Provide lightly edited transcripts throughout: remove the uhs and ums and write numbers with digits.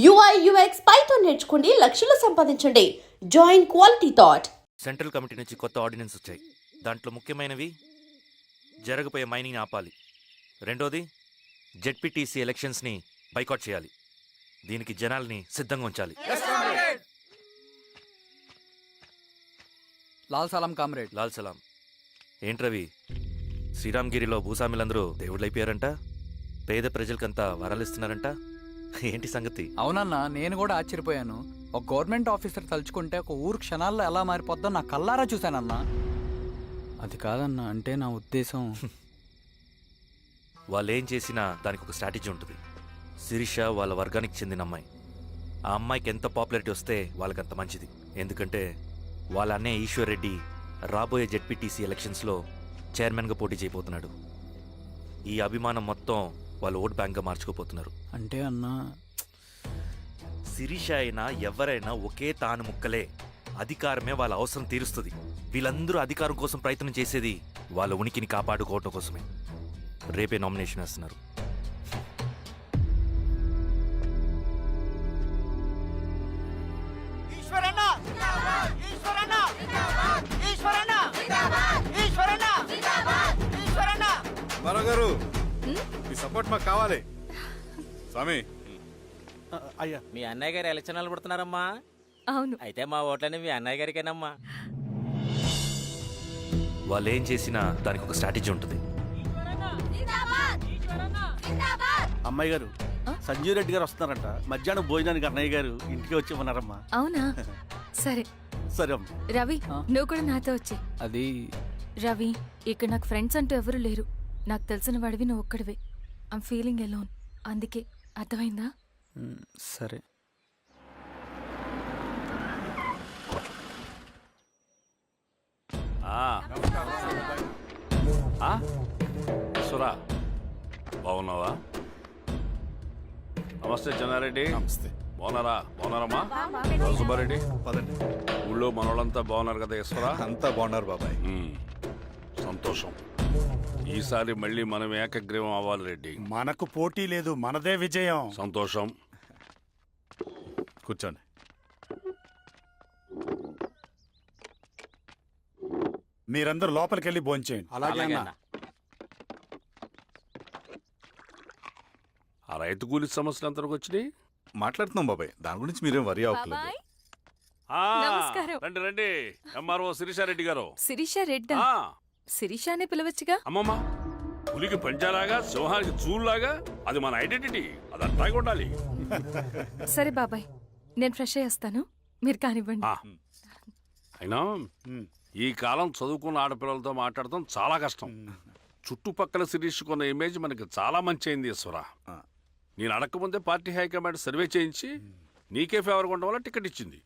UI UX Python నేర్చుకోండి, లక్షలు సంపాదించండి. Join quality thought. Central committee నుంచి కొత్త ఆర్డినెన్స్ వచ్చాయి. దాంట్లో ముఖ్యమైనవి జరగబోయే మైనింగ్ని ఆపాలి, రెండోది జెడ్పీటీసీ ఎలక్షన్స్ని బైకాట్ చేయాలి, దీనికి జనాల్ని సిద్ధంగా ఉంచాలి. లాల్ సలాం కామ్రేడ్. లాల్ సలాం. ఏంట్రవి, శ్రీరామ్గిరిలో భూస్వాములందరూ దేవుళ్ళైపోయారంట, పేద ప్రజలకంతా వరాలు ఇస్తున్నారంట, ఏంటి సంగతి? అవునన్నా, నేను కూడా ఆశ్చర్యపోయాను. ఒక గవర్నమెంట్ ఆఫీసర్ తలుచుకుంటే ఒక ఊరు క్షణాల్లో ఎలా మారిపోద్దో నా కల్లారా చూశానన్నా. అది కాదన్నా, అంటే నా ఉద్దేశం వాళ్ళు ఏం చేసినా దానికి ఒక స్ట్రాటజీ ఉంటుంది. శిరీష వాళ్ళ వర్గానికి చెందిన అమ్మాయి. ఆ అమ్మాయికి ఎంత పాపులారిటీ వస్తే వాళ్ళకంత మంచిది. ఎందుకంటే వాళ్ళ అన్నయ్య ఈశ్వర్ రెడ్డి రాబోయే జెడ్పీటీసీ ఎలక్షన్స్లో చైర్మన్గా పోటీ చేయబోతున్నాడు. ఈ అభిమానం మొత్తం వాళ్ళు ఓట్ బ్యాంక్గా మార్చుకోపోతున్నారు. అంటే అన్నా, శిరీష అయినా ఎవరైనా ఒకే తాను ముక్కలే. అధికారమే వాళ్ళ అవసరం తీరుస్తుంది. వీళ్ళందరూ అధికారం కోసం ప్రయత్నం చేసేది వాళ్ళ ఉనికిని కాపాడుకోవటం కోసమే. రేపే నామినేషన్ వేస్తున్నారు. గారు మీ సపోర్ట్ మాకు కావాలి. స్వామి అయ్యా, మీ అన్నయ్య గారు ఎలక్షన్లు పడుతున్నారమ్మా. అవును. అయితే మా ఓట్లని మీ అన్నయ్య గారికేనమ్మా. వాళ్ళు ఏం చేసినా దానికి ఒక స్ట్రాటజీ ఉంటుంది. అమ్మాయి గారు, సంజీవ్ రెడ్డి గారు వస్తున్నారంట. మధ్యాహ్నం భోజనానికి అన్నయ్య గారు ఇంటికి వచ్చి ఉన్నారమ్మా. అవునా? సరే సరే అమ్మ. రవి, నువ్వు కూడా నాతో వచ్చి. అది రవి, ఇక్కడ నాకు ఫ్రెండ్స్ అంటూ ఎవరు లేరు. నాకు తెలిసిన వాడివి నువ్వు ఒక్కడివే. I'm feeling alone. అందుకే, అర్థమైందా? సరే. సురా, బాగున్నావా? నమస్తే చెన్నారెడ్డి. నమస్తే. బాగున్నారా? బాగున్నారమ్మా? సుబ్బారెడ్డి, పదండి. ఊళ్ళో మనోళ్ళంతా బాగున్నారు కదా ఈశ్వరా? అంతా బాగున్నారు బాబాయ్. సంతోషం. ఈసారి మళ్ళీ మనం ఏకగ్రీవం అవ్వాలి రెడ్డి. మనకు పోటీ లేదు, మనదే విజయం. సంతోషం. కూర్చోండి. మీరందరూ లోపలికి వెళ్ళి భోంచేయండి. అలాగే అన్న. ఆ రైతు కూలి సమస్యలు ఎంతవరకు వచ్చినాయి? మాట్లాడుతున్నాం బాబాయ్, దాని గురించి మీరేం వరి అవ్వట్లేదు. బాబాయ్, ఆ, నమస్కారం. రండి రండి. ఎంఆర్ఓ శిరీషారెడ్డి గారు. శిరీష రెడ్డా? ఆ, శిరీష అనే పిలవచ్చుగా. అమ్మమ్మ, పులికి పంచాలాగా సింహానికి చూలాగా అది మన ఐడెంటిటీ. అది అట్లాగే ఉండాలి. సరే బాబాయ్, నేను ఫ్రెష్ అయ్యేస్తాను, మీరు కానివ్వండి. ఆ, అయినా ఈ కాలం చదువుకున్న ఆడపిల్లలతో మాట్లాడటం చాలా కష్టం. చుట్టుపక్కల శిరీషుకున్న ఇమేజ్ మనకి చాలా మంచి అయింది ఈశ్వరా. నేను అడగకముందే పార్టీ హైకమాండ్ సర్వే చేయించి నీకే ఫేవర్గా ఉండడం వల్ల టికెట్ ఇచ్చింది.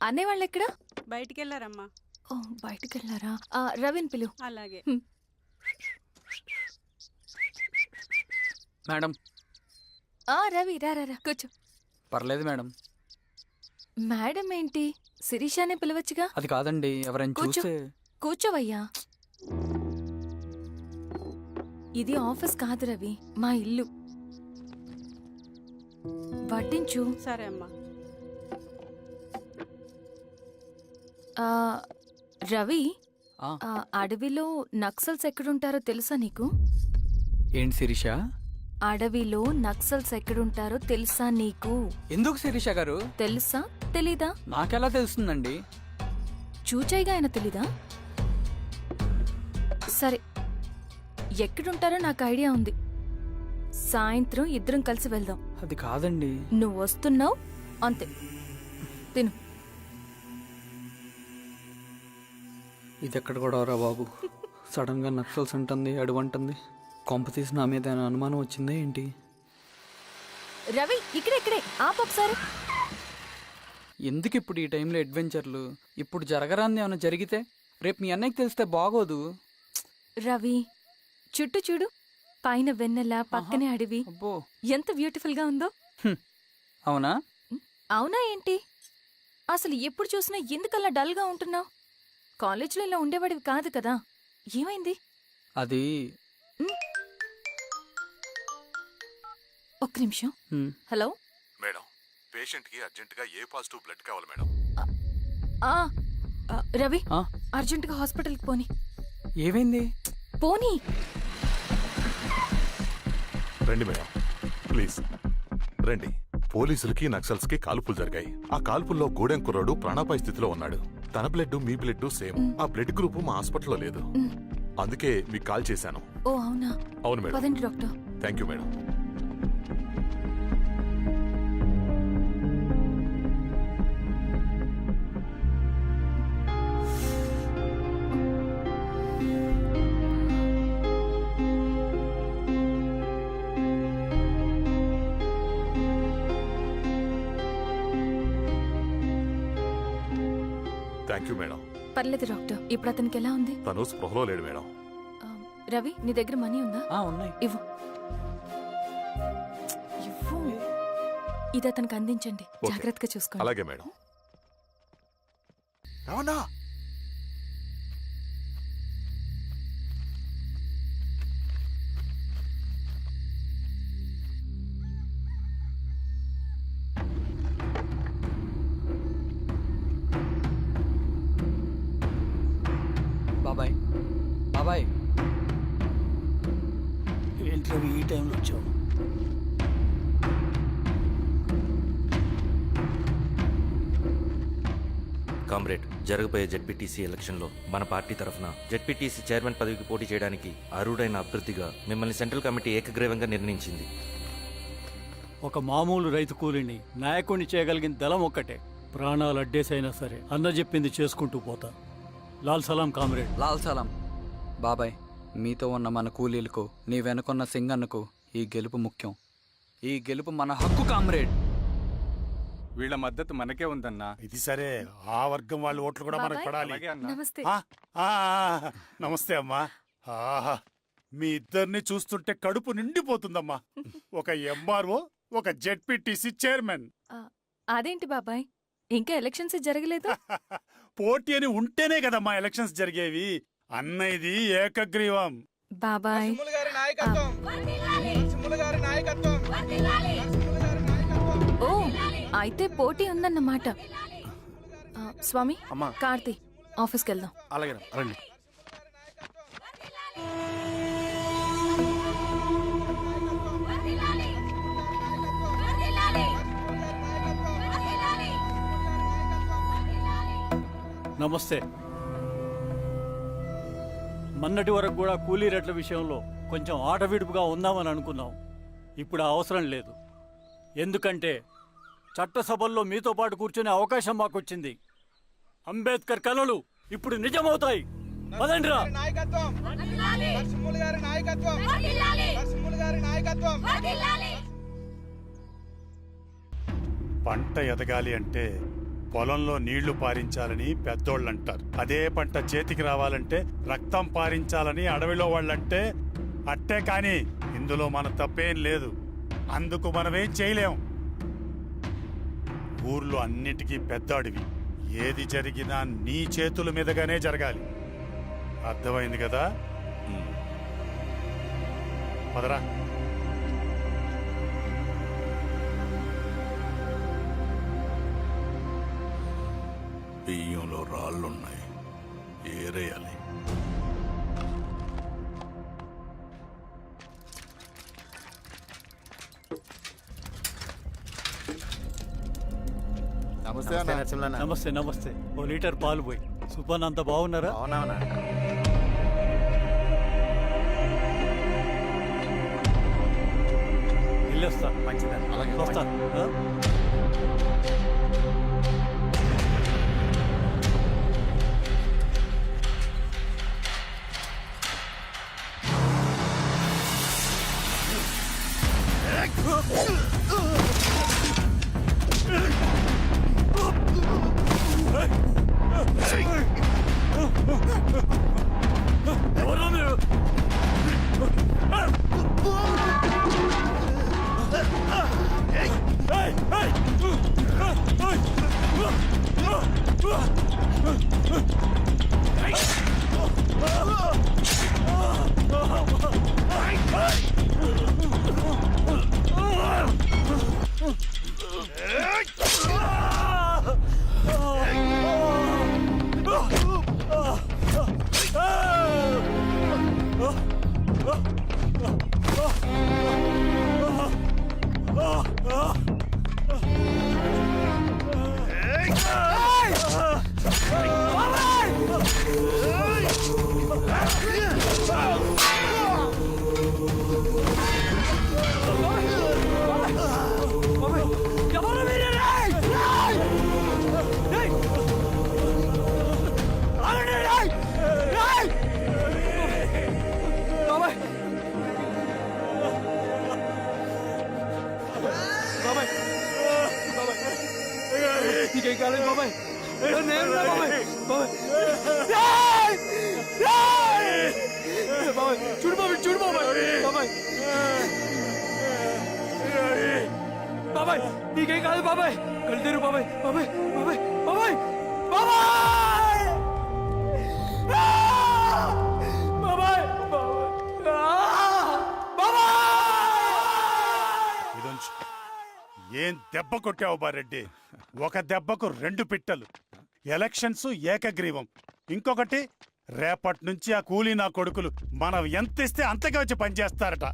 అనేవాళ్ళు ఎక్కడ? బయటికి వెళ్ళారమ్మా. ఓ, బయటికి వెళ్ళారా? రవిని పిలు. అలాగే. మేడం. రవి, రా రా రా, కూర్చో. పర్లేదు మేడం. మేడం ఏంటి? శిరీషానే పిలవచ్చుగా. అది కాదండి, ఎవరైనా కూర్చో. చూస్తే. కూర్చోవయ్యా. ఇది ఆఫీస్ కాదు రవి, మా ఇల్లు. వడ్డించు. సరే అమ్మా. రవి, ఆ. అడవిలో నక్సల్స్ ఎక్కడుంటారో తెలుసా నీకు? ఏంటి శిరీష? అడవిలో నక్సల్స్ ఎక్కడుంటారో తెలుసా నీకు? ఎందుకు శిరీష గారు? తెలుసా తెలీదా? నాకెలా తెలుస్తుందండి? చూచాయిగా ఆయన తెలీదా? సరే, ఎక్కడుంటారో నాకు ఐడియా ఉంది. సాయంత్రం ఇద్దరం కలిసి వెళ్దాం. అది కాదండి. నువ్వు వస్తున్నావు అంతే, తిను. ఇది ఎక్కడ కూడా రా బాబు. సడన్ గా నక్సల్స్ అంటుంది, అడువంటుంది. కొంప తీసి నా మీద ఏమైనా అనుమానం వచ్చిందే ఏంటి? రవి, ఇక్కడే ఆపొకసారి. ఎందుకు ఇప్పుడు ఈ టైంలో అడ్వెంచర్లు? ఇప్పుడు జరగరాంది ఏమైనా జరిగితే రేపు మీ అన్నయ్యకి తెలిస్తే బాగోదు. రవి, చుట్టూ చూడు. పైన వెన్నెల, పక్కనే అడవి. అబ్బో, ఎంత బ్యూటిఫుల్ గా ఉందో. అవునా? అవునా ఏంటి? అసలు ఎప్పుడు చూసినా ఎందుకలా డల్ గా ఉంటున్నావు? కాలేజీలో ఇలా ఉండేవాడివి కాదు కదా, ఏమైంది? అది ఒక్క నిమిషం. మ్, హలో. మేడం పేషెంట్ కి అర్జెంట్ గా ఏ పాజిటివ్ బ్లడ్ కావాలి మేడం. ఆ, రవి ఆ, అర్జెంటుగా హాస్పిటల్కి పోని. ఏమైంది? పోనీ. రండి మేడం ప్లీజ్ రండి. పోలీసులకి నక్సల్స్ కి కాల్పులు జరిగాయి. ఆ కాల్పుల్లో గూడెం కుర్రాడు ప్రాణాపాయ స్థితిలో ఉన్నాడు. తన బ్లడ్ మీ బ్లడ్ సేమ్. ఆ బ్లడ్ గ్రూప్ మా హాస్పిటల్లో లేదు. అందుకే మీకు కాల్ చేశాను. ఓ అవునా. అవును మేడం. పదండి doctor. Thank you madam. Thank you madam. పర్లేదు డాక్టర్. ఇప్పుడు అతనికి ఎలా ఉంది? తను స్పృహలో లేడు మేడం. ఆ, రవి నీ దగ్గర మనీ ఉందా? ఆ, ఉన్నాయి. ఇవ్వు. ఇవ్వు. ఇది అతనికి అందించండి. ఓకే. జాగ్రత్తగా చూసుకోండి. అలాగే మేడం. అవునా? బాబాయ్, బాబాయ్, ఏంటి రవి ఈ టైంలో వచ్చావు? కామ్రేడ్, జరగబోయే జెడ్పీటీసీ ఎలక్షన్లో మన పార్టీ తరఫున జెడ్పీటీసీ చైర్మన్ పదవికి పోటీ చేయడానికి అర్హుడైన అభ్యర్థిగా మిమ్మల్ని సెంట్రల్ కమిటీ ఏకగ్రీవంగా నిర్ణయించింది. ఒక మామూలు రైతు కూలిని నాయకుడిని చేయగలిగిన దళం ఒక్కటే. ప్రాణాలు అడ్డేసైనా సరే అన్న చెప్పింది చేసుకుంటూ పోతా. లాల్ సలాం కామ్రేడ్. లాల్ సలాం. బాబాయ్, మీతో ఉన్న మన కూలీలకు, నీ వెనుకున్న సింగన్నకు ఈ గెలుపు ముఖ్యం. ఈ గెలుపు మన హక్కు కామ్రేడ్. వీళ్ళ మద్దతు మనకే ఉందన్నా. ఇది సరే, ఆ వర్గం వాళ్ళ ఓట్లు కూడా మనకు బాబాయ్. పడాలి. అలాగే అన్నా. నమస్తే. ఆ, ఆ, నమస్తే అమ్మా. ఆహా, మీ ఇద్దరిని చూస్తుంటే కడుపు నిండిపోతుందమ్మా. ఒక ఎంఆర్ఓ, ఒక జెడ్పీటీసీ చైర్మన్. ఆ, అదేంటి బాబాయ్, ఇంకా ఎలక్షన్స్ జరగలేదు? పోటీ అని ఉంటేనే కదమ్మా ఎలక్షన్స్ జరిగేవి. అన్నయ్యది ఏకగ్రీవం. బాబాయ్, ఓ అయితే పోటీ ఉందన్నమాట. స్వామి, అమ్మా. కార్తీ, ఆఫీస్కి వెళ్దాం. అలాగే రండి. నమస్తే. మొన్నటి వరకు కూడా కూలీ రేట్ల విషయంలో కొంచెం ఆటవిడుపుగా ఉందామని అనుకున్నాం. ఇప్పుడు ఆ అవసరం లేదు. ఎందుకంటే చట్టసభల్లో మీతో పాటు కూర్చునే అవకాశం మాకొచ్చింది. అంబేద్కర్ కలలు ఇప్పుడు నిజమవుతాయి. పదండిరా. పంట ఎదగాలి అంటే పొలంలో నీళ్లు పారించాలని పెద్దోళ్ళంటారు. అదే పంట చేతికి రావాలంటే రక్తం పారించాలని అడవిలో వాళ్ళంటే అట్టే. కాని ఇందులో మన తప్పేం లేదు. అందుకు మనమేం చేయలేం. ఊర్లో అన్నిటికీ పెద్ద అడవి. ఏది జరిగినా నీ చేతుల మీదగానే జరగాలి. అర్థమైంది కదా? పదరా. బియ్యంలో రాళ్ళున్నాయి, ఏరేయాలి. నమస్తే. నమస్తే. ఓ లీటర్ పాలు పోయి. సుపన్ అంత బాగున్నారా? వెళ్ళొస్తా. వస్తా. ఆ? ఎవరు మీరు? చూడు బాబాయ్, చూడు బాబాయ్, బాబాయ్ బాబాయ్ నీకేం కాదు బాబాయ్, కళ్ళు తెరు బాబాయ్, బాబాయ్ బాబాయ్ బాబాయ్ బాబాయ్ బాబాయ్ ఇదొంచు. ఏం దెబ్బ కొట్టావు బారెడ్డి? ఒక దెబ్బకు 2 పిట్టలు. ఎలక్షన్స్ ఏకగ్రీవం. ఇంకొకటి, రేపటి నుంచి ఆ కూలీ నా కొడుకులు మనం ఎంత ఇస్తే అంతగా వచ్చి పనిచేస్తారట.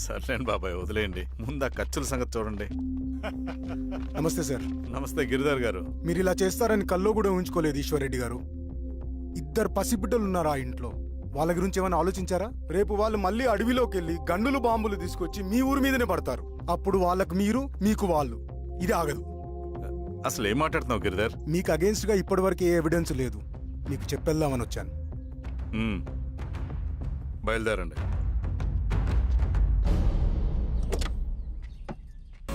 సర్లేండి బాబాయ్, వదిలేయండి. ముందు ఆ ఖర్చుల సంగతి చూడండి. నమస్తే సార్. నమస్తే గిరిధర్ గారు. మీరు ఇలా చేస్తారని కల్లో కూడా ఉంచుకోలేదు ఈశ్వర్రెడ్డి గారు. 2 పసిబిడ్డలు ఉన్నారు ఆ ఇంట్లో. వాళ్ళ గురించి ఏమైనా ఆలోచించారా? రేపు వాళ్ళు మళ్ళీ అడవిలోకి వెళ్ళి గన్నులు బాంబులు తీసుకొచ్చి మీ ఊరి మీదనే పడతారు. అప్పుడు వాళ్ళకు మీరు, మీకు వాళ్ళు. ఇది ఆగదు. అసలు ఏం మాట్లాడుతున్నావు గిరిధర్? మీకు అగేన్స్ట్ గా ఇప్పటివరకు ఏ ఎవిడెన్స్ లేదు. మీకు చెప్పేద్దామని వచ్చాను. బయలుదేరండి.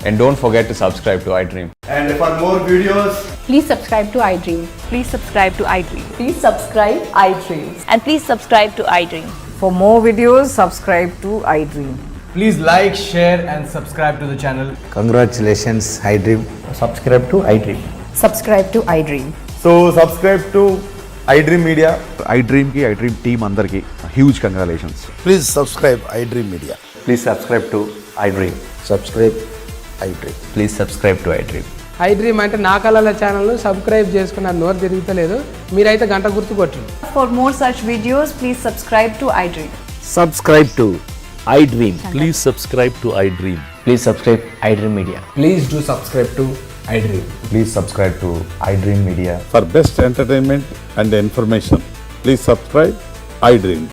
And don't forget to subscribe to iDream. And for more videos, Please subscribe to iDream. Please subscribe to iDream. Please subscribe iDream. And please subscribe to iDream. For more videos, subscribe to iDream. Please like, share and subscribe to the channel. Congratulations, iDream. Subscribe to iDream. Subscribe to iDream. So, subscribe to iDream Media. iDream ki iDream team andarki huge congratulations. please subscribe iDream Media. Please subscribe to iDream. Subscribe iDream. Please subscribe to iDream. iDream అంటే నా కళల channel subscribe చేసుకున్న నోరు తిరుగుతలేదు. మీరైతే గంట గుర్తు కొట్టండి. For more such videos, please subscribe to iDream. Subscribe to iDream. Please subscribe to iDream. Please subscribe iDream Media. Please do subscribe to iDream. Please subscribe to iDream Media. For best entertainment and information, please subscribe iDream.